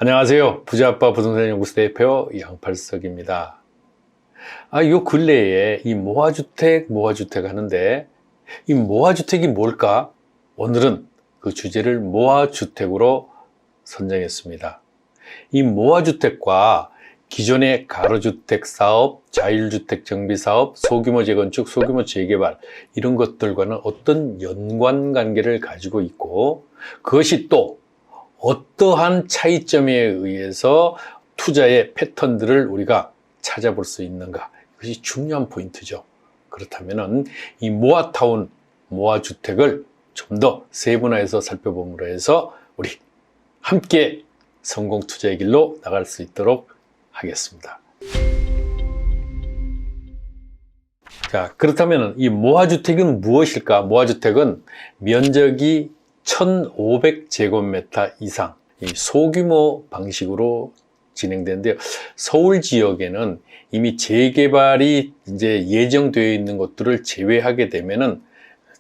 안녕하세요. 부자아빠 부동산 연구소 대표 양팔석입니다. 요 근래에 이 모아주택 하는데 이 모아주택이 뭘까? 오늘은 그 주제를 모아주택으로 선정했습니다. 이 모아주택과 기존의 가로주택 사업, 자율주택 정비 사업, 소규모 재건축, 소규모 재개발 이런 것들과는 어떤 연관관계를 가지고 있고 그것이 또 어떠한 차이점에 의해서 투자의 패턴들을 우리가 찾아볼 수 있는가? 이것이 중요한 포인트죠. 그렇다면 이 모아타운, 모아주택을 좀 더 세분화해서 살펴봄으로 해서 우리 함께 성공 투자의 길로 나갈 수 있도록 하겠습니다. 자, 그렇다면 이 모아주택은 무엇일까? 모아주택은 면적이 1500제곱미터 이상 이 소규모 방식으로 진행되는데요. 서울 지역에는 이미 재개발이 이제 예정되어 있는 것들을 제외하게 되면은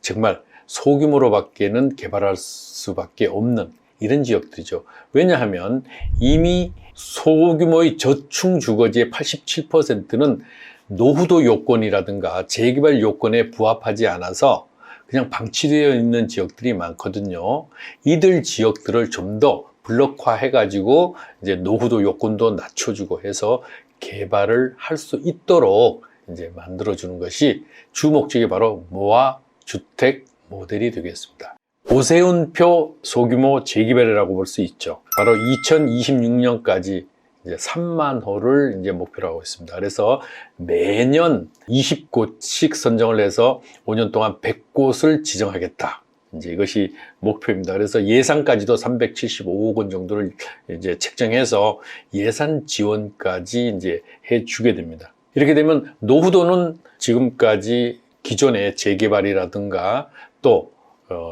정말 소규모로밖에는 개발할 수밖에 없는 이런 지역들이죠. 왜냐하면 이미 소규모의 저층 주거지의 87%는 노후도 요건이라든가 재개발 요건에 부합하지 않아서 그냥 방치되어 있는 지역들이 많거든요. 이들 지역들을 좀 더 블록화해 가지고 이제 노후도 요건도 낮춰주고 해서 개발을 할 수 있도록 이제 만들어 주는 것이 주 목적이 바로 모아주택 모델이 되겠습니다. 오세훈표 소규모 재개발이라고 볼 수 있죠. 바로 2026년까지 이제 3만 호를 이제 목표로 하고 있습니다. 그래서 매년 20곳씩 선정을 해서 5년 동안 100곳을 지정하겠다. 이제 이것이 목표입니다. 그래서 예산까지도 375억 원 정도를 이제 책정해서 예산 지원까지 이제 해주게 됩니다. 이렇게 되면 노후도는 지금까지 기존의 재개발이라든가 또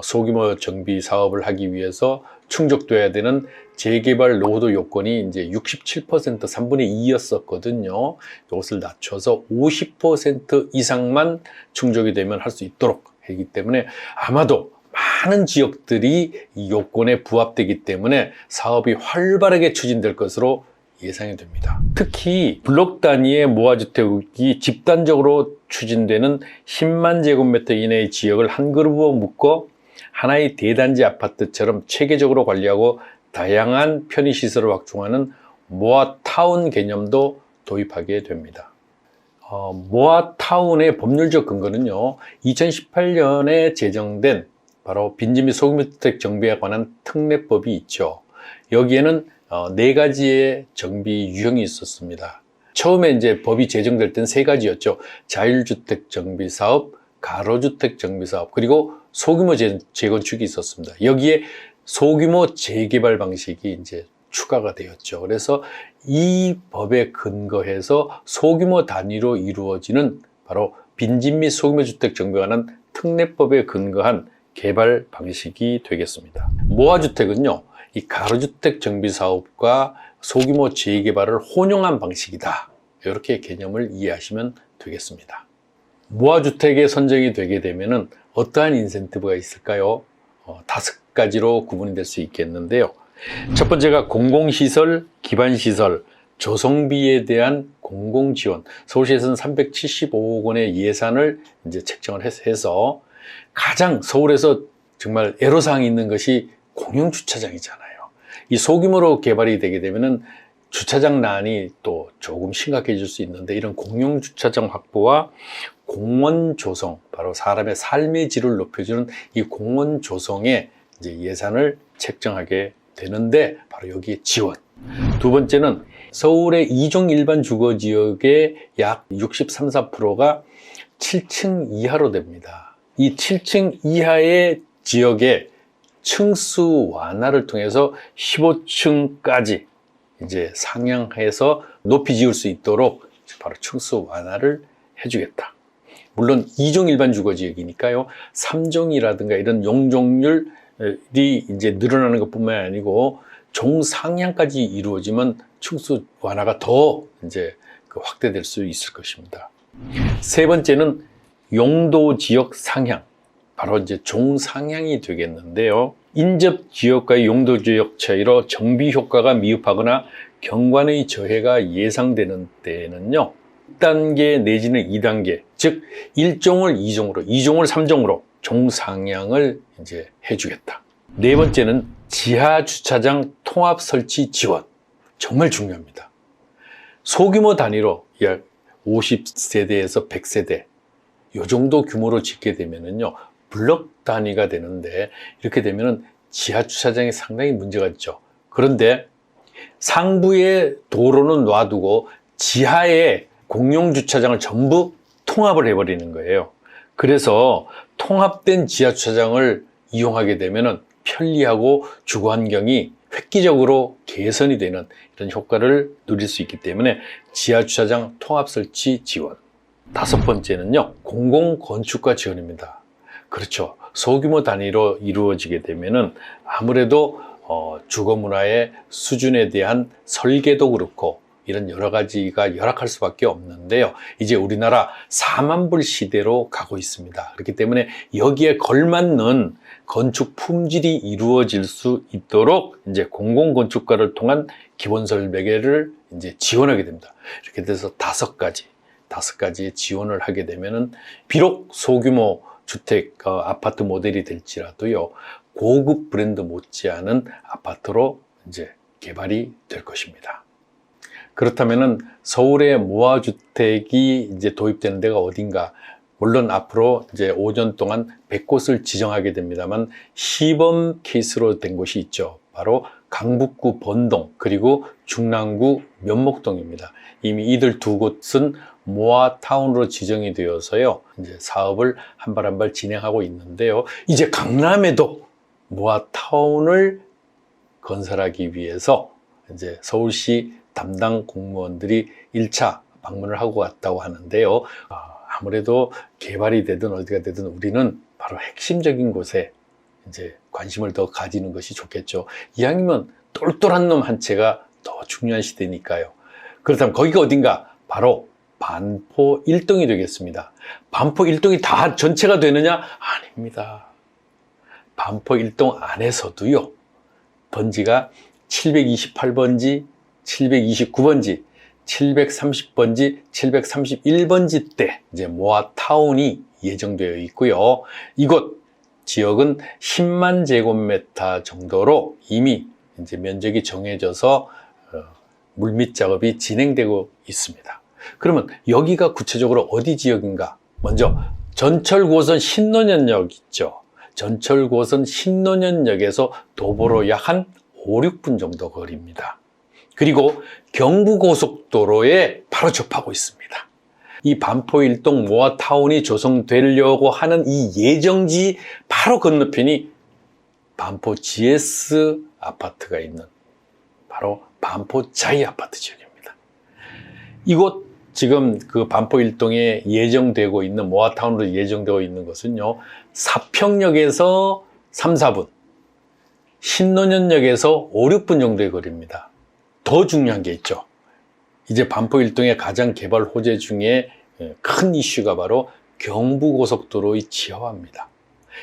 소규모 정비 사업을 하기 위해서 충족돼야 되는 재개발 노후도 요건이 이제 67% 3분의 2였었거든요. 이것을 낮춰서 50% 이상만 충족이 되면 할 수 있도록 하기 때문에 아마도 많은 지역들이 이 요건에 부합되기 때문에 사업이 활발하게 추진될 것으로 예상이 됩니다. 특히 블록 단위의 모아주택이 집단적으로 추진되는 10만 제곱미터 이내의 지역을 한 그룹으로 묶어 하나의 대단지 아파트처럼 체계적으로 관리하고 다양한 편의시설을 확충하는 모아타운 개념도 도입하게 됩니다. 모아타운의 법률적 근거는요, 2018년에 제정된 바로 빈집 및 소규모주택 정비에 관한 특례법이 있죠. 여기에는 4가지의 정비 유형이 있었습니다. 처음에 이제 법이 제정될 땐 3가지였죠. 자율주택 정비 사업, 가로주택 정비 사업, 그리고 소규모 재건축이 있었습니다. 여기에 소규모 재개발 방식이 이제 추가가 되었죠. 그래서 이 법에 근거해서 소규모 단위로 이루어지는 바로 빈집 및 소규모 주택 정비에 관한 특례법에 근거한 개발 방식이 되겠습니다. 모아주택은요, 이 가로주택 정비 사업과 소규모 재개발을 혼용한 방식이다. 이렇게 개념을 이해하시면 되겠습니다. 모아주택에 선정이 되게 되면은 어떠한 인센티브가 있을까요? 5가지로 구분이 될 수 있겠는데요. 첫 번째가 공공시설, 기반시설, 조성비에 대한 공공지원. 서울시에서는 375억 원의 예산을 이제 책정을 해서 가장 서울에서 정말 애로사항이 있는 것이 공용주차장이잖아요. 이 소규모로 개발이 되게 되면은 주차장난이 또 조금 심각해질 수 있는데 이런 공용주차장 확보와 공원 조성, 바로 사람의 삶의 질을 높여주는 이 공원 조성에 이제 예산을 책정하게 되는데 바로 여기에 지원. 두 번째는 서울의 2종 일반 주거지역의 약 63, 4%가 7층 이하로 됩니다. 이 7층 이하의 지역에 층수 완화를 통해서 15층까지 이제 상향해서 높이 지을 수 있도록 바로 층수 완화를 해주겠다. 물론 2종 일반 주거지역이니까요. 3종이라든가 이런 용적률이 이제 늘어나는 것뿐만 아니고 종상향까지 이루어지면 층수 완화가 더 이제 확대될 수 있을 것입니다. 세 번째는 용도 지역 상향. 바로 이제 종상향이 되겠는데요. 인접 지역과의 용도 지역 차이로 정비 효과가 미흡하거나 경관의 저해가 예상되는 때에는요, 1단계 내지는 2단계, 즉 1종을 2종으로, 2종을 3종으로 종상향을 이제 해주겠다. 네 번째는 지하 주차장 통합 설치 지원. 정말 중요합니다. 소규모 단위로 약 50세대에서 100세대 이 정도 규모로 짓게 되면은요, 블럭 단위가 되는데, 이렇게 되면은 지하 주차장이 상당히 문제가 있죠. 그런데 상부의 도로는 놔두고 지하에 공용 주차장을 전부 통합을 해버리는 거예요. 그래서 통합된 지하 주차장을 이용하게 되면은 편리하고 주거 환경이 획기적으로 개선이 되는 이런 효과를 누릴 수 있기 때문에 지하 주차장 통합 설치 지원. 5번째는요, 공공건축과 지원입니다. 그렇죠. 소규모 단위로 이루어지게 되면은 아무래도 주거 문화의 수준에 대한 설계도 그렇고 이런 여러 가지가 열악할 수밖에 없는데요. 이제 우리나라 4만 불 시대로 가고 있습니다. 그렇기 때문에 여기에 걸맞는 건축 품질이 이루어질 수 있도록 이제 공공건축가를 통한 기본 설계를 이제 지원하게 됩니다. 이렇게 돼서 5가지 지원을 하게 되면은 비록 소규모 주택, 아파트 모델이 될지라도요, 고급 브랜드 못지않은 아파트로 이제 개발이 될 것입니다. 그렇다면은 서울의 모아주택이 이제 도입되는 데가 어딘가? 물론 앞으로 이제 5년 동안 100곳을 지정하게 됩니다만 시범 케이스로 된 곳이 있죠. 바로 강북구 번동 그리고 중랑구 면목동입니다. 이미 이들 두 곳은 모아타운으로 지정이 되어서요, 이제 사업을 한 발 한 발 진행하고 있는데요. 이제 강남에도 모아타운을 건설하기 위해서 이제 서울시 담당 공무원들이 1차 방문을 하고 왔다고 하는데요. 아무래도 개발이 되든 어디가 되든 우리는 바로 핵심적인 곳에 이제 관심을 더 가지는 것이 좋겠죠. 이왕이면 똘똘한 놈 한 채가 더 중요한 시대니까요. 그렇다면 거기가 어딘가? 바로 반포 1동이 되겠습니다. 반포 1동이 다 전체가 되느냐? 아닙니다. 반포 1동 안에서도요, 번지가 728번지, 729번지, 730번지, 731번지 때 이제 모아타운이 예정되어 있고요. 이곳 지역은 10만 제곱미터 정도로 이미 이제 면적이 정해져서 물밑 작업이 진행되고 있습니다. 그러면 여기가 구체적으로 어디 지역인가? 먼저 전철고선 신논현역 있죠. 전철고선 신논현역에서 도보로 약 한 5, 6분 정도 거리입니다. 그리고 경부고속도로에 바로 접하고 있습니다. 이 반포 1동 모아타운이 조성되려고 하는 이 예정지 바로 건너편이 반포 GS 아파트가 있는 바로 반포 자이 아파트 지역입니다. 이곳 지금 그 반포 1동에 예정되고 있는 모아타운으로 예정되고 있는 것은요, 사평역에서 3, 4분, 신논현역에서 5, 6분 정도의 거리입니다. 더 중요한 게 있죠. 이제 반포 1동의 가장 개발 호재 중에 큰 이슈가 바로 경부고속도로의 지하화입니다.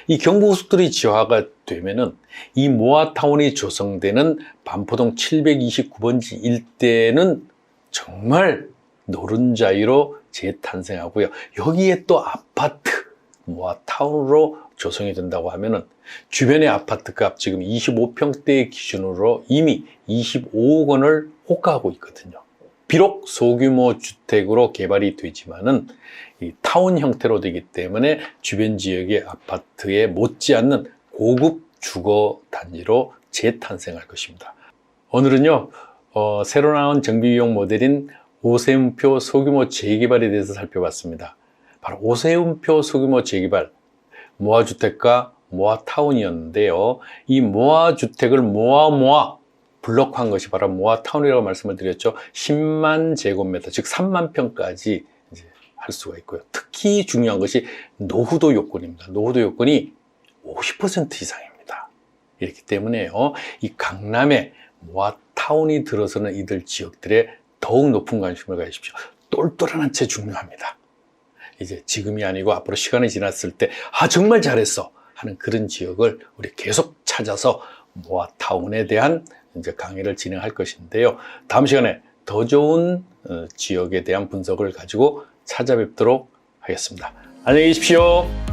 이 경부고속도로의 지하화가 되면은 이 모아타운이 조성되는 반포동 729번지 일대는 정말 노른자위로 재탄생하고요. 여기에 또 아파트 모아타운으로 조성이 된다고 하면은 주변의 아파트 값 지금 25평대 기준으로 이미 25억 원을 호가하고 있거든요. 비록 소규모 주택으로 개발이 되지만은 이 타운 형태로 되기 때문에 주변 지역의 아파트에 못지않는 고급 주거 단지로 재탄생할 것입니다. 오늘은요, 새로 나온 정비용 모델인 오세훈표 소규모 재개발에 대해서 살펴봤습니다. 바로 오세훈표 소규모 재개발, 모아주택과 모아타운이었는데요. 이 모아주택을 모아 블록한 것이 바로 모아타운이라고 말씀을 드렸죠. 10만 제곱미터, 즉 3만 평까지 이제 할 수가 있고요. 특히 중요한 것이 노후도 요건입니다. 노후도 요건이 50% 이상입니다. 이렇기 때문에요, 이 강남에 모아타운이 들어서는 이들 지역들에 더욱 높은 관심을 가지십시오. 똘똘한 한 채 중요합니다. 이제 지금이 아니고 앞으로 시간이 지났을 때, 정말 잘했어. 하는 그런 지역을 우리 계속 찾아서 모아타운에 대한 이제 강의를 진행할 것인데요. 다음 시간에 더 좋은 지역에 대한 분석을 가지고 찾아뵙도록 하겠습니다. 안녕히 계십시오.